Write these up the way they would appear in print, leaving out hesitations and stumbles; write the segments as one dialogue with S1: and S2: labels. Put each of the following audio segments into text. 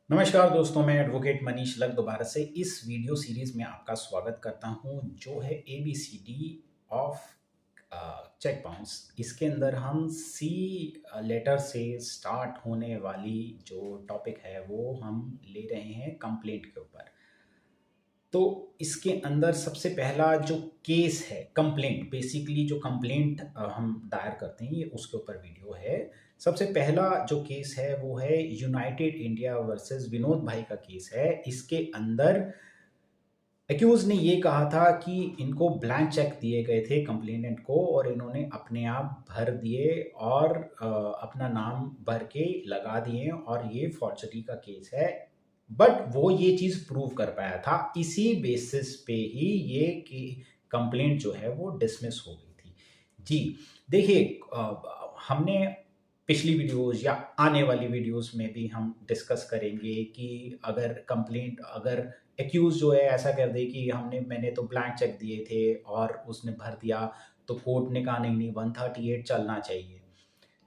S1: नमस्कार दोस्तों, मैं एडवोकेट मनीष लग दोबारा से इस वीडियो सीरीज में आपका स्वागत करता हूं जो है एबीसीडी ऑफ चेक बाउंस। इसके अंदर हम सी लेटर से स्टार्ट होने वाली जो टॉपिक है वो हम ले रहे हैं कंप्लेंट के ऊपर। तो इसके अंदर सबसे पहला जो केस है कंप्लेंट, बेसिकली जो कंप्लेंट हम दायर करते हैं ये उसके ऊपर वीडियो है। सबसे पहला जो केस है वो है यूनाइटेड इंडिया वर्सेस विनोद भाई का केस है। इसके अंदर एक्यूज ने ये कहा था कि इनको ब्लैंक चेक दिए गए थे कंप्लेनेंट को और इन्होंने अपने आप भर दिए और अपना नाम भर के लगा दिए और ये फॉर्जरी का केस है। बट वो ये चीज़ प्रूव कर पाया था, इसी बेसिस पे ही ये कि कंप्लेंट जो है वो डिसमिस हो गई थी। जी देखिए, हमने पिछली वीडियोस या आने वाली वीडियोस में भी हम डिस्कस करेंगे कि अगर एक्यूज जो है ऐसा कर दे कि मैंने तो ब्लैंक चेक दिए थे और उसने भर दिया, तो कोर्ट ने कहा नहीं नहीं 138 चलना चाहिए।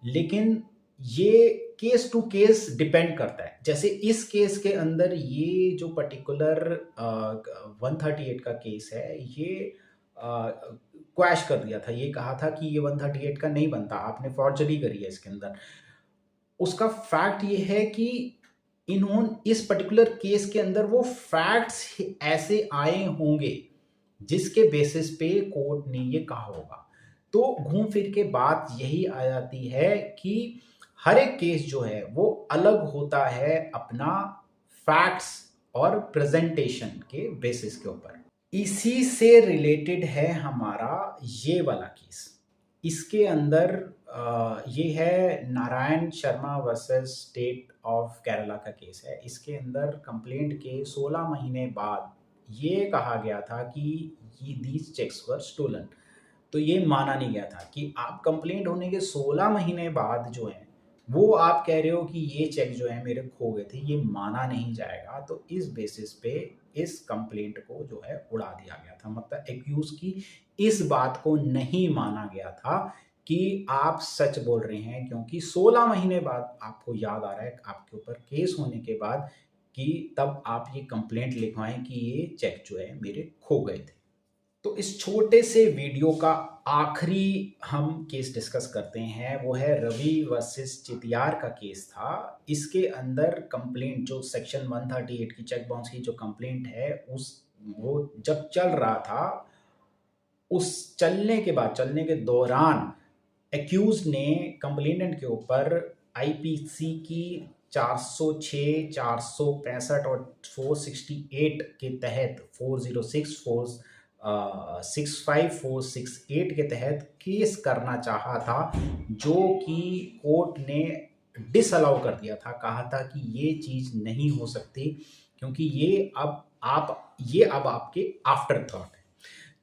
S1: लेकिन ये केस टू केस डिपेंड करता है। जैसे इस केस के अंदर ये जो पर्टिकुलर 138 का केस है ये क्वैश कर दिया था, ये कहा था कि ये 138 का नहीं बनता, आपने फॉर्जरी करी है इसके अंदर। उसका फैक्ट ये है कि इन्होंने इस पर्टिकुलर केस के अंदर वो फैक्ट्स ऐसे आए होंगे जिसके बेसिस पे कोर्ट ने ये कहा होगा। तो घूम फिर के बात यही आ जाती है कि हर एक केस जो है वो अलग होता है अपना फैक्ट्स और प्रेजेंटेशन के बेसिस के ऊपर। इसी से रिलेटेड है हमारा ये वाला केस। इसके अंदर ये है Narayan Sharma versus state of Kerala का केस है। इसके अंदर कंप्लेंट के 16 महीने बाद ये कहा गया था कि ये दीज चेक्स वर स्टोलन। तो ये माना नहीं गया था कि आप कंप्लेंट होने के 16 महीने बाद जो है वो आप कह रहे हो कि ये चेक जो है मेरे खो गए थे, ये माना नहीं जाएगा। तो इस बेसिस पे इस कंप्लेंट को जो है उड़ा दिया गया था, मतलब एक्यूज की इस बात को नहीं माना गया था कि आप सच बोल रहे हैं, क्योंकि 16 महीने बाद आपको याद आ रहा है आपके ऊपर केस होने के बाद कि तब आप ये कंप्लेंट लिखवाएं कि ये चेक जो है मेरे खो गए थे। तो इस छोटे से वीडियो का आखिरी हम केस डिस्कस करते हैं, वो है रवि वर्सेस चितियार का केस था। इसके अंदर कंप्लेंट जो सेक्शन 138 की चेक बाउंस की जो कंप्लेंट है उस वो जब चल रहा था, उस चलने के दौरान एक्यूज ने कंप्लेनेंट के ऊपर आईपीसी की 406, 465 और 468 के तहत 406, 465, 468 के तहत केस करना चाहा था, जो कि कोर्ट ने डिसअलाउ कर दिया था। कहा था कि ये चीज नहीं हो सकती क्योंकि ये अब आपके आफ्टर थॉट है।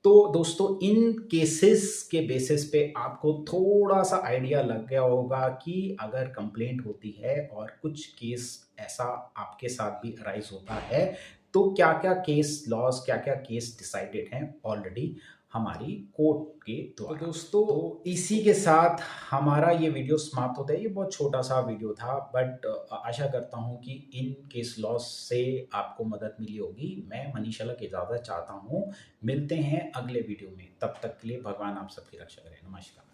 S1: तो दोस्तों, इन केसेस के बेसिस पे आपको थोड़ा सा आइडिया लग गया होगा कि अगर कंप्लेंट होती है और कुछ केस ऐसा आपके साथ भी अराइज होता है तो क्या क्या केस लॉज, क्या क्या केस डिसाइडेड हैं ऑलरेडी हमारी कोर्ट के द्वारा। तो दोस्तों, तो इसी के साथ हमारा ये वीडियो समाप्त होता है। ये बहुत छोटा सा वीडियो था, बट आशा करता हूँ कि इन केस लॉज से आपको मदद मिली होगी। मैं मनीष अलग इजाज़त चाहता हूँ। मिलते हैं अगले वीडियो में, तब तक के लिए भगवान आप सबकी रक्षा करें। नमस्कार।